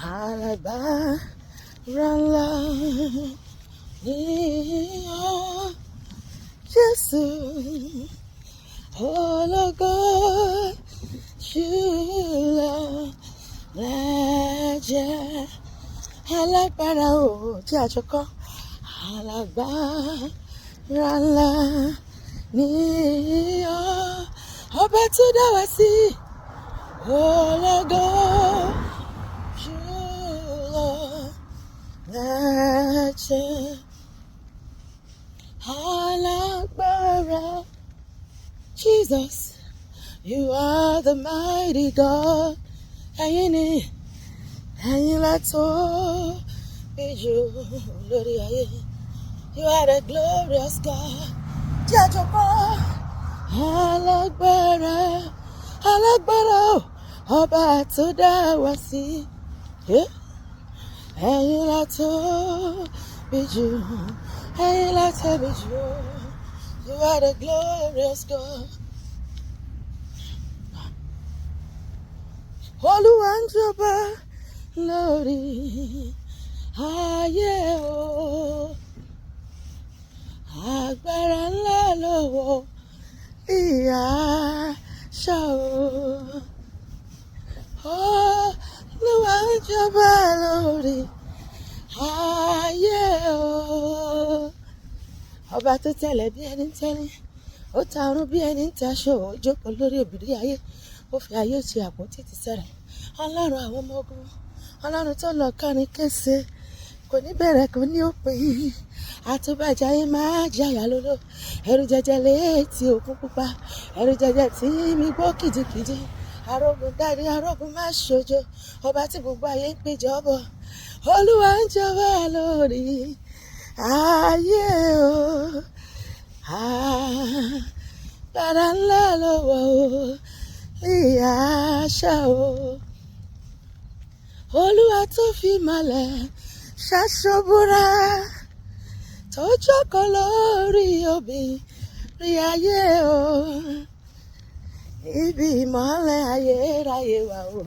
Alagbara ńlá ní ọ́ Jésù, ologojulo leje. Alagbara o tí a jọ kọ. Alagbara ńlá ní ọ́, ọba tó dá wa sí. Ologojulo leje. Alagbara, Jesus, you are the mighty God. Ẹ̀yin la tóbi jù lórí ayé. You are the glorious God. Tí a jọ kọ. Alagbara, ọba tó dá wa sí. Ẹ̀yin la tóbi jù, ẹ̀yin la tóbi jù. You are the glorious God. Olúwa ń jọba lórí ayé o. Agbára ńlá lọ́wọ́ ìyá ṣá o. Olúwa ń jọba lórí ayé o. Ọba tó tẹ̀lẹ̀ bí ẹni ń tẹ́lẹ̀, ó ta ọ̀run bí ẹni ń taṣọ, ó jókòó lórí òbírí ayé, ó fi ayé ṣe àpótí ti sẹ́rẹ̀. Ọlọ́run àwọn ọmọ ogun, Ọlọ́run tó lọ kọ́ni kése, kò ní bẹ̀rẹ̀ kò ní òpin. Àtúbàjáyé máa jàyà lóló, ẹ̀rù jẹjẹ létí òkun pupa, ẹ̀rù jẹjẹ tí mi gbó kìjikìji. Arógun dárí arógun má ṣojo, ọba tí gbogbo ayé ń péjọ bọ̀. Olúwa ń jọba lórí ayé o. Agbára ńlá lọ́wọ́ ìyá ṣá o. Olúwa tó fi mọ́lẹ̀ ṣaṣọ́búra, tó jókòó lórí òbírí ayé o. Ibi ìmọ́lẹ̀ ayérayé wa o.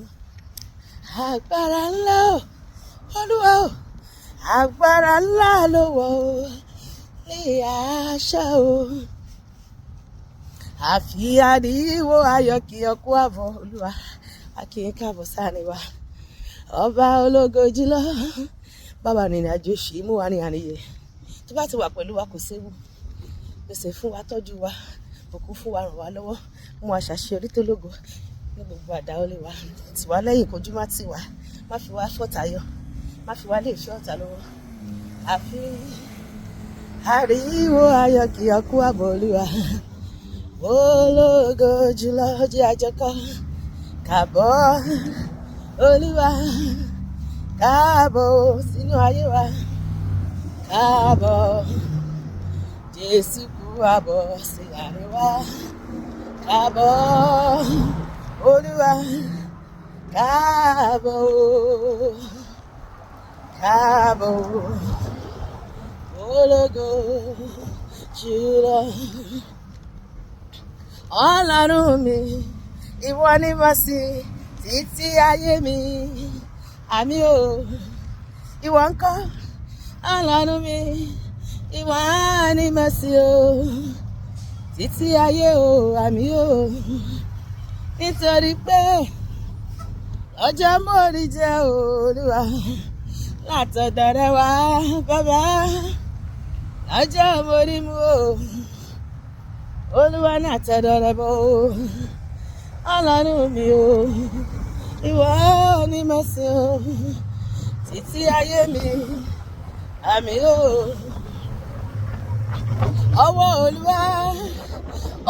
Agbára ńlá o, Olúwa o. Agbára ńlá lọ́wọ́ ìyá ṣá o. Àfi àdìwò ayọ̀ kí ọkú àbọ̀ Olúwa, a kì í káàbọ̀ sáàrin wa. Ọba ologojulo, bàbá rìnrìn àjò ṣì mú wa ní àníyè. Tó bá ti wà pẹ̀lú wa kò séwu, pèsè fún wa, tọ́jú wa, bùkún fún wa, ràn wá lọ́wọ́, mú wa ṣàṣeyọrí tó lógo ní gbogbo àdáwọlé wa. Tì wá lẹ́yìn kojú má tì wá, má fi wá fọ́tayọ̀, má fi wá lè ṣe ọ̀tá lọ́wọ́. Àfi àríwó ayọ̀ kí ọkú àbọ̀ Olúwa. Ologojulo jẹ́ àjọkọ́, káàbọ̀ Olúwa, káàbọ̀ sínú ayé wa, káàbọ̀ Jésù kú àbọ̀ sí àárín wa, káàbọ̀ Olúwa, káàbọ̀ Ologojulo. Ọlọ́run mi, ìwọ ni mo sìn títí ayé mi. Àmì o, ìwọ ńkọ́? Ọlọ́run mi, ìwọ ni mo sìn o títí ayé o. Àmì o, nítorí pé ọjọ́ mórí jẹ́ Olúwa látọ̀dọ̀ rẹ wá bàbá. Ọjọ́ mórí mú o Olúwa ní àtọ̀dọ̀ rẹ bọ̀ o. Ọlọ́run mi o, ìwọ ni mo sìn o títí ayé mi. Àmì o, ọwọ́ Olúwa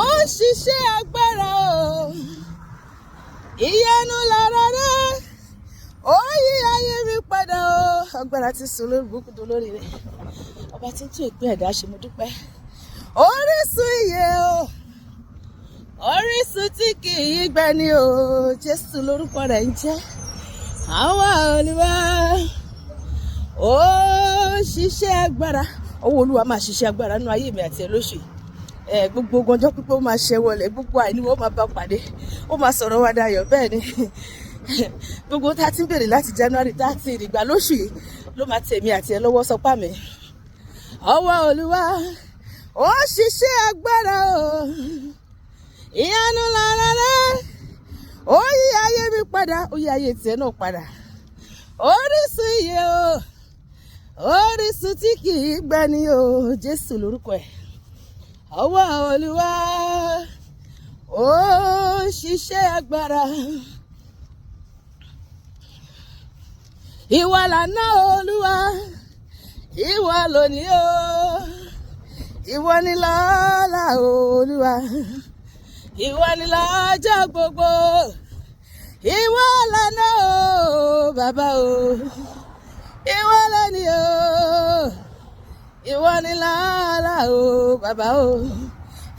ó ṣiṣẹ́ agbára o. Ìyanu lára rẹ ó yí ayé mi padà o. Agbára ti sùn lórí burúkú tó lórí rẹ, ọba tí ń tún ìpín ẹ̀dá ṣe, mo dúpẹ́. Orísun ìyè o, orísun tí kì í gbẹ ni o. Jésù lórúkọ rẹ̀ ń jẹ́. Àwa Olúwa ó ṣiṣẹ́ agbára. Ọwọ́ Olúwa máa ṣiṣẹ́ agbára nínú ayé mi àti ẹ lóṣù yìí. Gbogbo ọjọ́ pípẹ́ ó máa ṣe wọlé, gbogbo àìní wọ́n máa bá pàdé, ó máa sọ̀rọ̀ wá dayọ̀. Bẹ́ẹ̀ ni gbogbo tá a ti ń bèrè láti January tá a ti ìgbà lóṣù yìí ló máa tèmi àti ẹ lọ́wọ́ sọpá mi. Ọwọ́ Olúwa ó ṣiṣẹ́ agbára o, ìyanu lára rẹ̀ ó yí ayé mi padà, ó yí ayé tiẹ̀ náà padà. Orísun iye o, orísun tí kì í gbẹni o, Jésù lórúkọ ẹ̀. Ọwọ́ Olúwa ó ṣiṣẹ́ agbára. Ìwọ lànà Olúwa, ìwọ lónìí o, ìwọ ni lọ́la Olúwa, ìwọ ni lọ́jọ́ gbogbo, ìwọ lànà o bàbá o, ìwọ lónìí o, ìwọ ni lọ́la o bàbá o,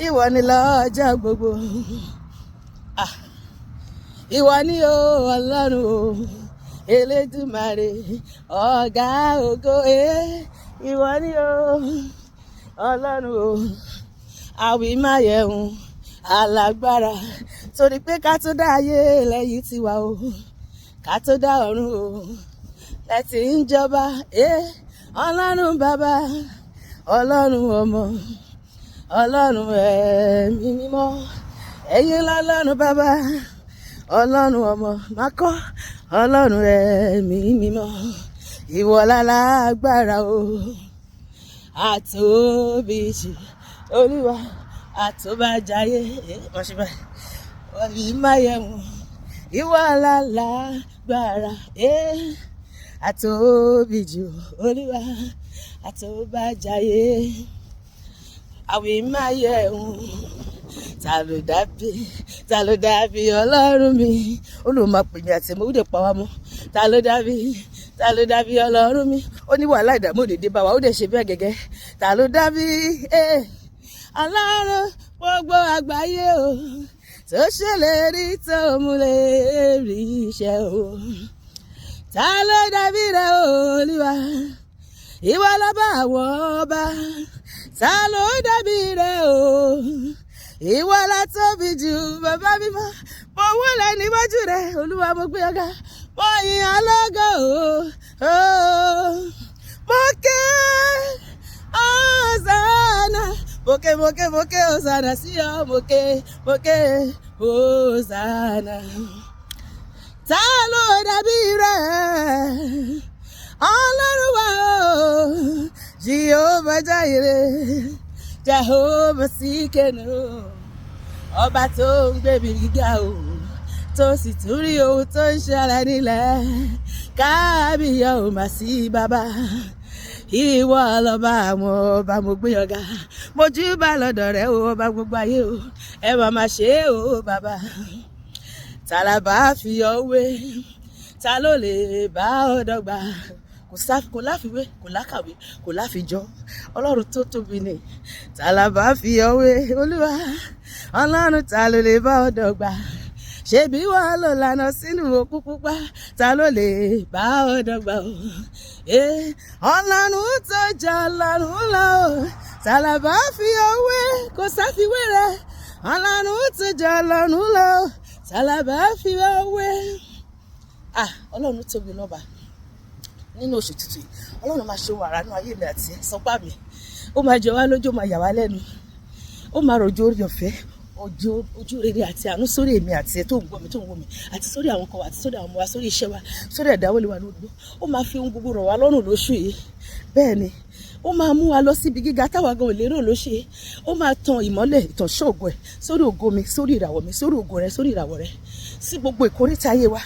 ìwọ ni lọ́jọ́ gbogbo. Ìwọ ni o Ọlọ́run o, Elédùmarè ọ̀gá ògo, ìwọ ni o Ọlọ́run o, àwímáyẹ̀hún alágbára. Torí pé ká tó dá ayé lẹ́yìn tiwa o, ká tó dá ọ̀run o lẹ́tì ń jọba. Ọlọ́run bàbá, Ọlọ́run ọmọ, Ọlọ́run ẹ̀mí mímọ́. Ẹ̀yin lọ́lọ́run bàbá, Ọlọ́run ọmọ mákọ́, Ọlọ́run ẹ̀mí mímọ́. Ìwọ lálágbára o, àtóbi jù Olúwa, àtóbájáyé. Àwímáyẹ̀hún ìwọ lálágbára, àtóbi jù Olúwa, àtóbájáyé. Àwímáyẹ̀hún ta ló dàbí Ọlọ́run mi. Olùmọ pèmí àti mo dé pa wá mọ́. Ta ló dàbí Ọlọ́run mi. Ó ní wàhálà ìdààmú òdèdè bá wa, ó dẹ̀ ṣe bẹ́ẹ̀ gẹ́gẹ́. Ta ló dàbí Ọlọ́run gbogbo àgbáyé o, tó ṣèlérí tó múlẹ̀ rí iṣẹ́ o. Ta ló dàbí rẹ Olúwa, ìwọ lọ́ba àwọn ọba. Ta ló dàbí rẹ o, ìwọ la tóbi jù bàbá mímọ́. Mo wólẹ̀ níwájú rẹ Olúwa, mo gbé ọ̀gá, mo yìn ọ́ lógo o. Mo ké Hosanna, mo ké Hosanna sí ọ, mo ké Hosanna. Ta ló dàbí rẹ Ọlọ́run wa o, Jehovah Jireh, Jehovah Sikenu, ọba tó ń gbé mi gíga o, tó sì tún rí ohun tó ń ṣẹlẹ̀ nílẹ̀. Kábíyọ̀ ò mà sí bàbá, ìwọ lọ́ba àwọn ọba, mo gbé ọ̀gá, mo júbà lọ́dọ̀ rẹ o ọba gbogbo ayé o, ẹ máa ṣe é o bàbá. Ta la bá fi ọ́ wé, ta ló lè bá ọ dọ́gba? Kò láfiwé, kò lákàwé, kò láfijọ́. Ọlọ́run tó tóbi ni. Ta la bá fi ọ́ wé Olúwa, Ọlọ́run ta ló lè bá ọ dọ́gba? Ṣebí wọ́n lò lànà sínú òkú pupa, ta ló lè bá ọ dọ́gba o? Ọlọ́run tó jẹ́ Ọlọ́run lọ o, ta la bá fi ọ́ wé? Kò sáfiwé rẹ̀. Ọlọ́run tó jẹ́ Ọlọ́run lọ o, ta la bá fi ọ́ wé? Ọlọ́run tóbi lọ́ba. Nínú oṣù tuntun yìí Ọlọ́run máa ṣe wàrà nínú ayé mi àti ẹ, sọpá mi. Ó máa jẹ wá lójú, ó máa yà wá lẹ́nu, ó máa rọ̀jò orí ọ̀fẹ́, ojú rere àti àánú sórí èmi àti ẹ tó ń gbọ́ mi, tó ń wò mí, àti sórí àwọn kan wa, àti sórí àwọn ọmọ wa, sórí iṣẹ́ wa, sórí ẹ̀dáwọ́lé wa lódò. Ó máa fi ohun gbogbo rọ̀ wá lọ́rùn lóṣù yìí. Bẹ́ẹ̀ ni, ó máa mú wa lọ síbi gíga táwa gan ò lérò lóṣù yìí. Ó máa tan ìmọ́lẹ̀ ìtànṣán ògo ẹ̀ sórí ògo mi, sórí ìràwọ̀ mi, sórí ògo rẹ, sórí ìràwọ̀ rẹ, sí gbogbo ìkórìtà ayé wa.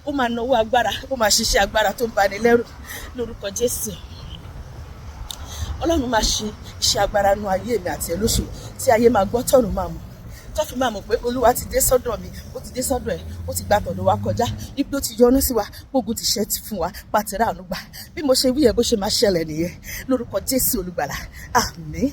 Ó máa nawó agbára, ó máa ṣiṣẹ́ agbára tó ń bani lẹ́rù lórúkọ Jésù. Ọlọ́run máa ṣe iṣẹ́ agbára nínú ayé mi àti ẹ lóṣù tí ayé máa gbọ́, tọ̀run máa mọ̀, tó fi máa mọ̀ pé Olúwa ti dé sọ́dọ̀ mi, ó ti dé sọ́dọ̀ ẹ̀, ó ti gba tọ̀dọ̀ wa kọjá, ibi ó ti yọ́nú sí wa, gbógun ti ṣẹ́ ti fún wa, pàtẹ́rà àánú gbà. Bí mo ṣe wí yẹn bó ṣe máa ṣẹlẹ̀ nìyẹn lórúkọ Jésù olùgbàlà, àmín.